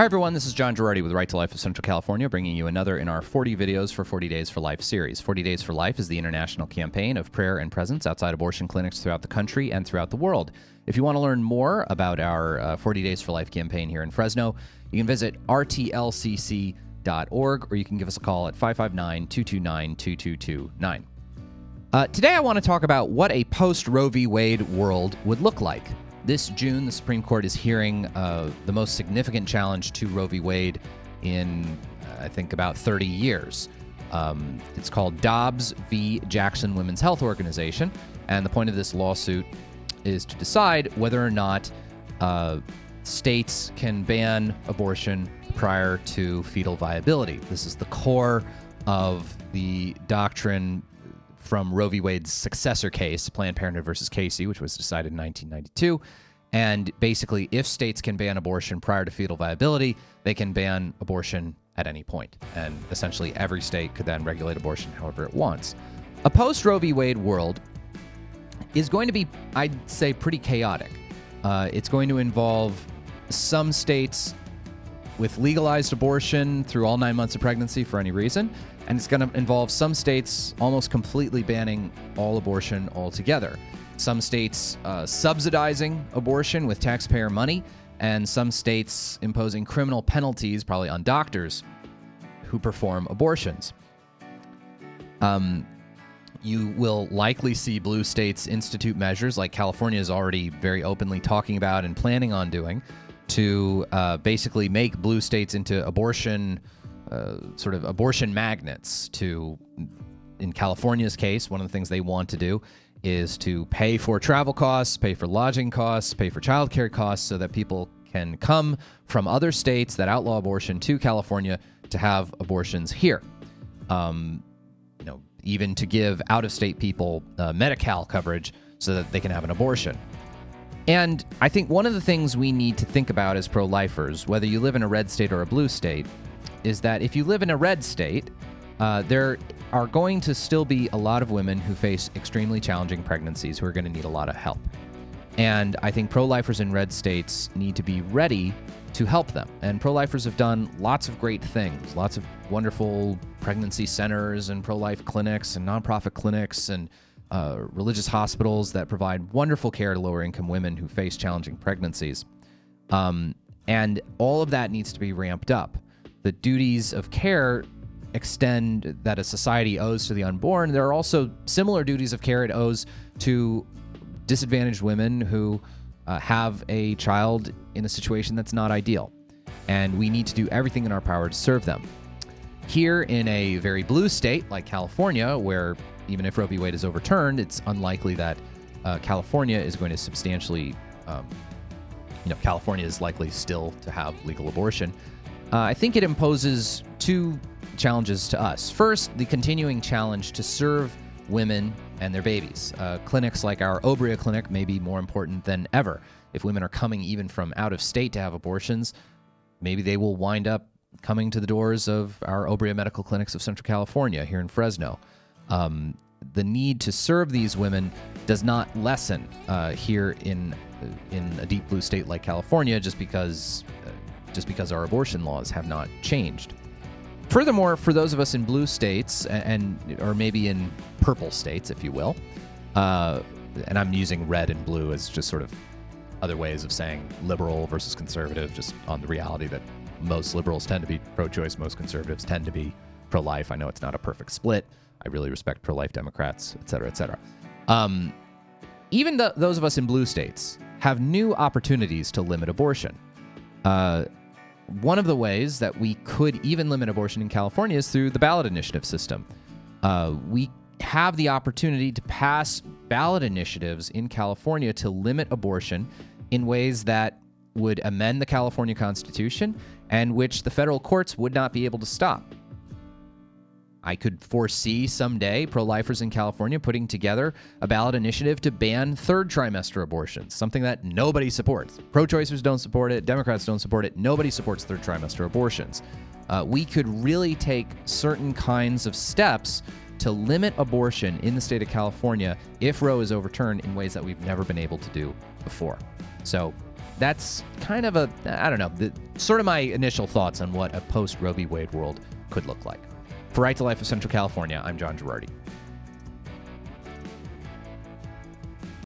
Hi, everyone. This is John Girardi with Right to Life of Central California, bringing you another in our 40 videos for 40 Days for Life series. 40 Days for Life is the international campaign of prayer and presence outside abortion clinics throughout the country and throughout the world. If you want to learn more about our 40 Days for Life campaign here in Fresno, you can visit rtlcc.org, or you can give us a call at 559-229-2229. Today I want to talk about what a post-Roe v. Wade world would look like. This June, the Supreme Court is hearing the most significant challenge to Roe v. Wade in, I think, about 30 years. It's called Dobbs v. Jackson Women's Health Organization, and the point of this lawsuit is to decide whether or not states can ban abortion prior to fetal viability. This is the core of the doctrine from Roe v. Wade's successor case, Planned Parenthood versus Casey, which was decided in 1992. And basically, if states can ban abortion prior to fetal viability, they can ban abortion at any point. And essentially, every state could then regulate abortion however it wants. A post-Roe v. Wade world is going to be, I'd say, pretty chaotic. It's going to involve some states with legalized abortion through all 9 months of pregnancy for any reason. And it's going to involve some states almost completely banning all abortion altogether. Some states subsidizing abortion with taxpayer money, and some states imposing criminal penalties, probably on doctors who perform abortions. You will likely see blue states institute measures like California is already very openly talking about and planning on doing to basically make blue states into abortion sort of abortion magnets. In California's case, one of the things they want to do is to pay for travel costs, pay for lodging costs, pay for childcare costs so that people can come from other states that outlaw abortion to California to have abortions here. Even to give out-of-state people Medi-Cal coverage so that they can have an abortion. And I think one of the things we need to think about as pro-lifers, whether you live in a red state or a blue state, is that if you live in a red state, there are going to still be a lot of women who face extremely challenging pregnancies who are going to need a lot of help. And I think pro-lifers in red states need to be ready to help them. And pro-lifers have done lots of great things, lots of wonderful pregnancy centers and pro-life clinics and nonprofit clinics and religious hospitals that provide wonderful care to lower-income women who face challenging pregnancies. And all of that needs to be ramped up. The duties of care extend that a society owes to the unborn. There are also similar duties of care it owes to disadvantaged women who have a child in a situation that's not ideal. And we need to do everything in our power to serve them. Here in a very blue state like California, where even if Roe v. Wade is overturned, it's unlikely that California is going to substantially, California is likely still to have legal abortion. I think it imposes two challenges to us. First, the continuing challenge to serve women and their babies. Clinics like our Obria clinic may be more important than ever. If women are coming even from out of state to have abortions, maybe they will wind up coming to the doors of our Obria medical clinics of Central California here in Fresno. The need to serve these women does not lessen here in a deep blue state like California just because our abortion laws have not changed. Furthermore, for those of us in blue states or maybe in purple states, if you will, and I'm using red and blue as just sort of other ways of saying liberal versus conservative, just on the reality that most liberals tend to be pro-choice, most conservatives tend to be pro-life. I know it's not a perfect split. I really respect pro-life Democrats, et cetera, et cetera. Even those of us in blue states have new opportunities to limit abortion. One of the ways that we could even limit abortion in California is through the ballot initiative system. We have the opportunity to pass ballot initiatives in California to limit abortion in ways that would amend the California Constitution and which the federal courts would not be able to stop. I could foresee someday pro-lifers in California putting together a ballot initiative to ban third trimester abortions, something that nobody supports. Pro-choicers don't support it. Democrats don't support it. Nobody supports third trimester abortions. We could really take certain kinds of steps to limit abortion in the state of California if Roe is overturned in ways that we've never been able to do before. So that's kind of I don't know, sort of my initial thoughts on what a post-Roe v. Wade world could look like. For Right to Life of Central California, I'm John Girardi.